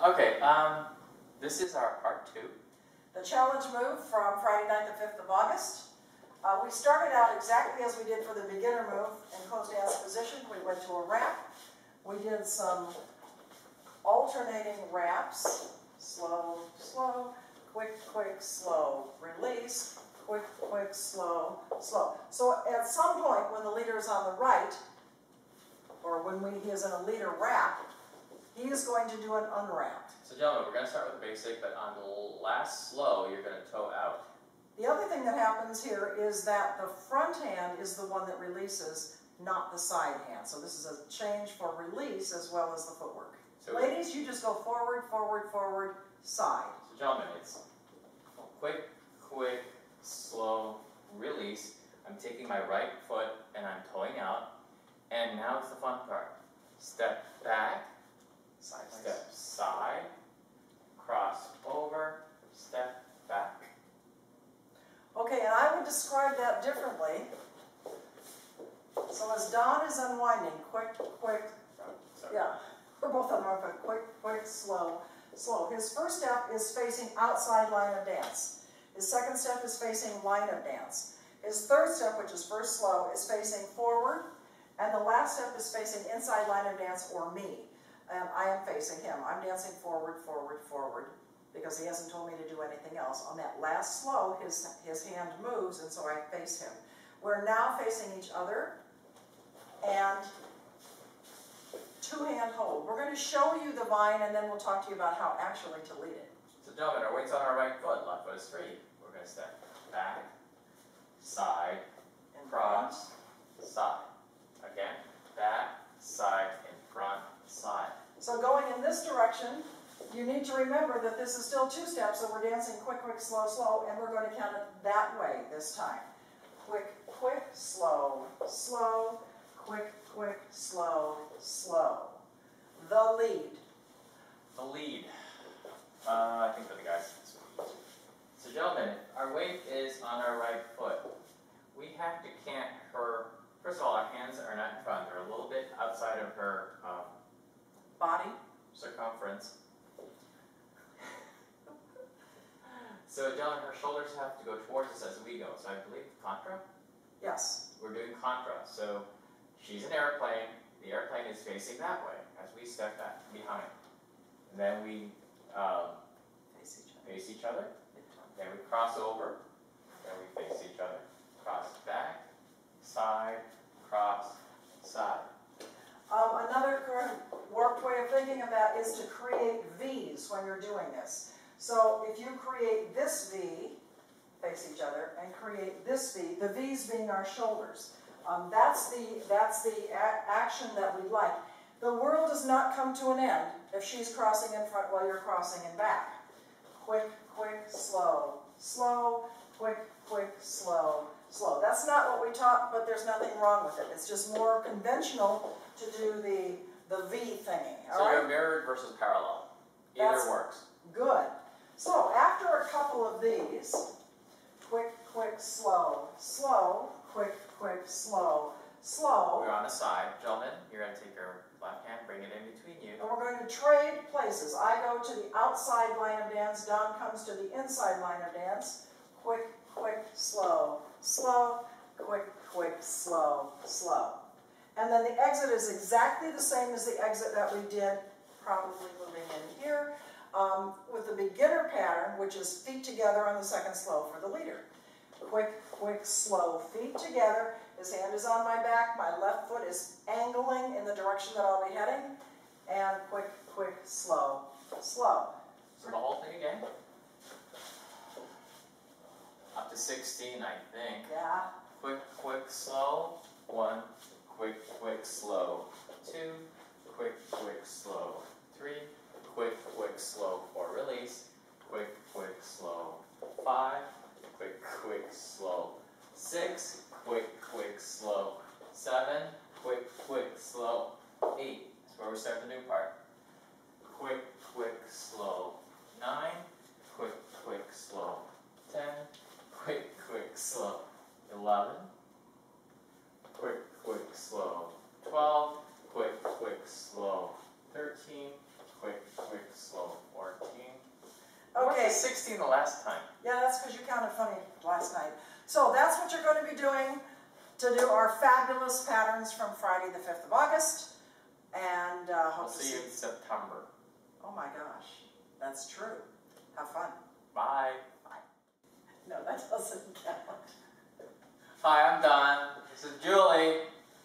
Okay, this is our part 2. The challenge move from Friday night the 5th of August. We started out exactly as we did for the beginner move in closed dance position. We went to a wrap. We did some alternating wraps. Slow, slow, quick, quick, slow, release, quick, quick, slow, slow. So at some point when the leader is on the right, or when he is in a leader wrap, he is going to do an unwrap. So gentlemen, we're going to start with the basic, but on the last slow, you're going to toe out. The other thing that happens here is that the front hand is the one that releases, not the side hand. So this is a change for release as well as the footwork. So ladies, you just go forward, forward, forward, side. So gentlemen, it's quick, quick, slow, release. I'm taking my right foot and I'm toeing out. And now it's the fun part. Step back, side, step side, cross over, step back. Okay, and I would describe that differently. So as Don is unwinding, quick, quick, yeah, we're both on the wrong foot, quick, quick, slow, slow. His first step is facing outside line of dance. His second step is facing line of dance. His third step, which is first slow, is facing forward. And the last step is facing inside line of dance, or me. And I am facing him. I'm dancing forward, forward, forward, because he hasn't told me to do anything else. On that last slow, his hand moves, and so I face him. We're now facing each other, and two-hand hold. We're going to show you the vine, and then we'll talk to you about how actually to lead it. So gentlemen, our weight's on our right foot, left foot is free. We're going to step back, side, And cross, side. Again, back, side, in front, side. So going in this direction, you need to remember that this is still two steps, so we're dancing quick, quick, slow, slow, and we're going to count it that way this time. Quick, quick, slow, slow, quick, quick, slow, slow. The lead. The lead. I think for the guys. So gentlemen, our weight is on our right foot. We have to cant her. First of all, our hands are not in front. They're a little bit outside of her Body. Circumference. So, gentlemen, her shoulders have to go towards us as we go. So, I believe contra? Yes. We're doing contra. So, she's an airplane. The airplane is facing that way as we step back behind. And then we face each other. Then we cross over. Then we face each other. Cross back. Side, cross, side. Another warped way of thinking of that is to create V's when you're doing this. So if you create this V, face each other, and create this V, the V's being our shoulders. That's the action that we like. The world does not come to an end if she's crossing in front while you're crossing in back. Quick, quick, slow, slow, quick, quick, slow, slow. That's not what we taught, but there's nothing wrong with it. It's just more conventional to do the V thingy. So you're mirrored versus parallel. Either works. Good. So after a couple of these, quick, quick, slow, slow, quick, quick, slow, slow. We're on the side. Gentlemen, you're going to take your left hand, bring it in between you. And we're going to trade places. I go to the outside line of dance. Don comes to the inside line of dance. Quick, quick, slow, slow, quick, quick, slow, slow. And then the exit is exactly the same as the exit that we did, probably moving in here, with the beginner pattern, which is feet together on the second slow for the leader. Quick, quick, slow, feet together. His hand is on my back. My left foot is angling in the direction that I'll be heading. And quick, quick, slow, slow. So the whole thing again. Up to 16, I think. Yeah. Quick, quick, slow. 1. Quick, quick, slow. 2. Quick, quick, slow. 3. Quick, quick, slow for release. Quick, quick, slow. 5. Quick, quick, slow. 6. Quick, quick, slow. 7. Quick, quick, slow. 8. That's where we start the new part. Quick, quick, slow. 9. Quick, quick, slow. 10. Quick, quick, slow. 11. Quick, quick, slow. 12. Quick, quick, slow. 13. Quick, quick, slow. 16 the last time. Yeah, that's because you counted funny last night. So that's what you're going to be doing to do our fabulous patterns from Friday the 5th of August. And I'll hope to see you in September. Oh my gosh, that's true. Have fun. Bye. No, that doesn't count. Hi, I'm Don. This is Julie.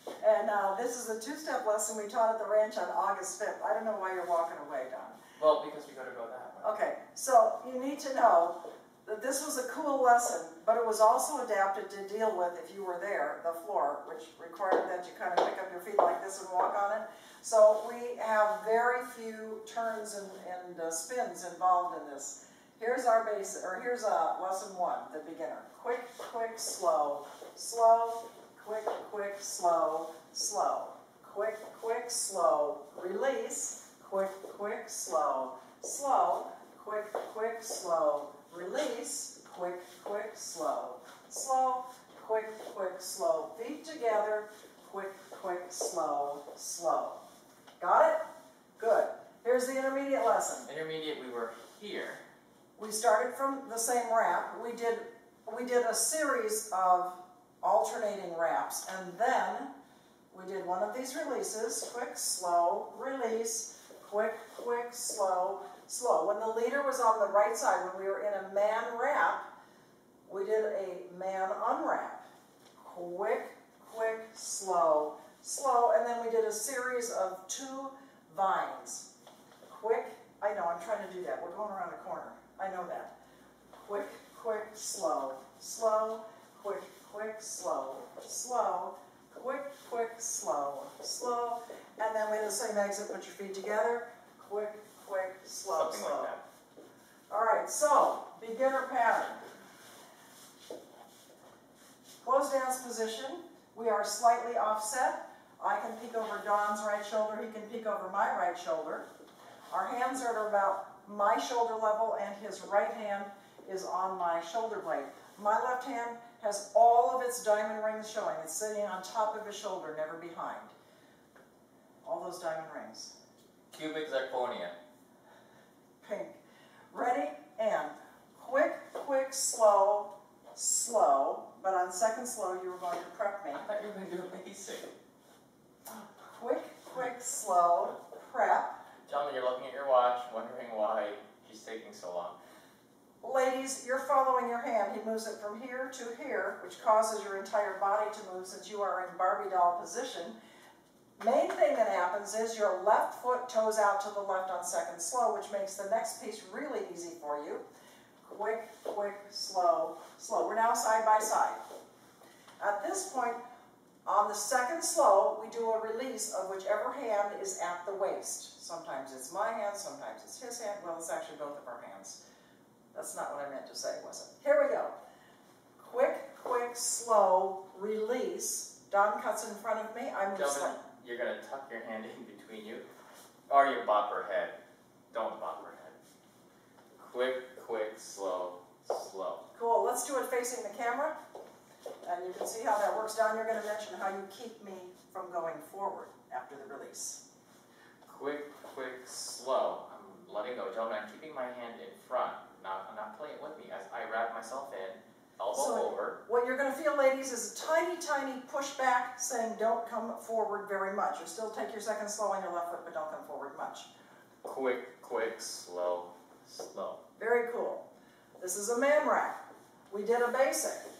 And this is a two-step lesson we taught at the ranch on August 5th. I don't know why you're walking away, Don. Well, because we got to go that way. Okay, so you need to know that this was a cool lesson, but it was also adapted to deal with, if you were there, the floor, which required that you kind of pick up your feet like this and walk on it. So we have very few turns and spins involved in this. Here's our basic, or here's lesson 1, the beginner. Quick, quick, slow, slow, quick, quick, slow, slow. Quick, quick, slow, release, quick, quick, slow, slow, quick, quick, slow, release, quick, quick, slow, slow, quick, quick, slow. Feet together, quick, quick, slow, slow. Got it? Good. Here's the intermediate lesson. Intermediate, we were here. We started from the same wrap. We did a series of alternating wraps, and then we did one of these releases, quick, slow, release, quick, quick, slow, slow. When the leader was on the right side, when we were in a man wrap, we did a man unwrap. Quick, quick, slow, slow, and then we did a series of 2 vines. Quick, I know, I'm trying to do that. We're going around a corner. I know that. Quick, quick, slow, slow, quick, quick, slow, slow, quick, quick, slow, slow, and then we do the same exit, put your feet together, quick, quick, slow, Something slow. like that. All right, so, beginner pattern. Closed dance position. We are slightly offset. I can peek over Don's right shoulder, he can peek over my right shoulder. Our hands are at about my shoulder level, and his right hand is on my shoulder blade. My left hand has all of its diamond rings showing. It's sitting on top of his shoulder, never behind. All those diamond rings. Cubic zirconia. Pink. Ready? And quick, quick, slow, slow. But on second slow, you were going to prep me. I thought you were going to do a basic. Quick, quick, slow, prep. Gentlemen, you're looking at your watch, wondering why she's taking so long. Ladies, you're following your hand. He moves it from here to here, which causes your entire body to move since you are in Barbie doll position. Main thing that happens is your left foot toes out to the left on second slow, which makes the next piece really easy for you. Quick, quick, slow, slow. We're now side by side. At this point, on the second slow, we do a release of whichever hand is at the waist. Sometimes it's my hand, sometimes it's his hand. Well, it's actually both of our hands. That's not what I meant to say, was it? Here we go. Quick, quick, slow, release. Don cuts in front of me. I move Gentlemen, you're going to tuck your hand in between you, or you bop her head. Don't bop her head. Quick, quick, slow, slow. Cool. Let's do it facing the camera. And you can see how that works. Don, you're going to mention how you keep me from going forward after the release. Quick, quick, slow. I'm letting go. Gentlemen, I'm keeping my hand in front. I'm not playing with me as I wrap myself in, elbow over. What you're going to feel, ladies, is a tiny, tiny push back saying don't come forward very much. You still take your second slow on your left foot, but don't come forward much. Quick, quick, slow, slow. Very cool. This is a man rack. We did a basic.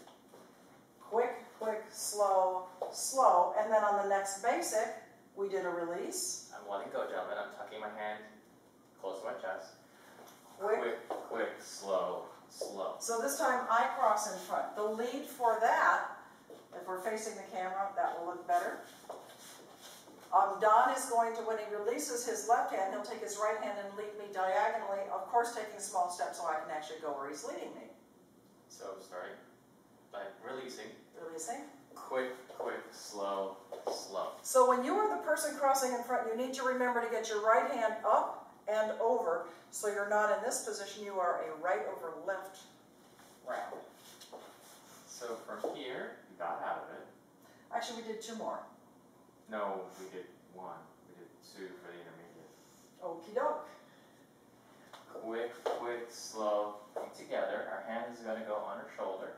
Quick, quick, slow, slow. And then on the next basic, we did a release. I'm letting go, gentlemen. I'm tucking my hand close to my chest. Quick, quick, slow, slow. So this time I cross in front. The lead for that, if we're facing the camera, that will look better. Don is going to, when he releases his left hand, he'll take his right hand and lead me diagonally, of course taking small steps so I can actually go where he's leading me. So starting by releasing. Releasing. Quick, quick, slow, slow. So when you are the person crossing in front, you need to remember to get your right hand up and over, so you're not in this position, you are a right over left round. So from here, you got out of it. Actually, we did 2 more. No, we did 1. We did 2 for the intermediate. Okie doke. Quick, quick, slow,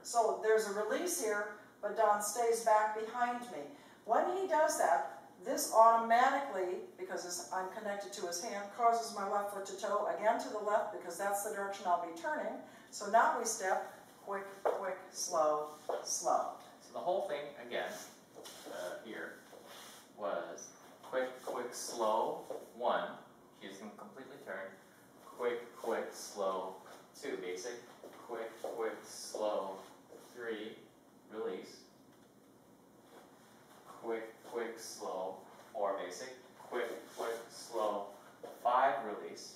So there's a release here, but Don stays back behind me. When he does that, this automatically, because I'm connected to his hand, causes my left foot to toe again to the left because that's the direction I'll be turning. So now we step quick, quick, slow, slow. So the whole thing, again, here, was quick, quick, slow, 1, he's going to completely turn, quick, quick, slow, 2, basic, quick, quick, slow, 3, release, quick, quick, slow, 4, basic, quick, quick, slow, 5, release,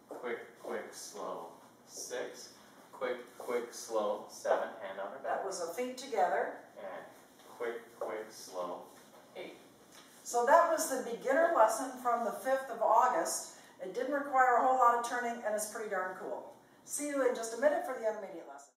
quick, quick, slow, 6, quick, quick, slow, 7, hand on her back. That was the feet together. And quick, quick, slow, 8. So that was the beginner lesson from the 5th of August. It didn't require a whole lot of turning and it's pretty darn cool. See you in just a minute for the intermediate lesson.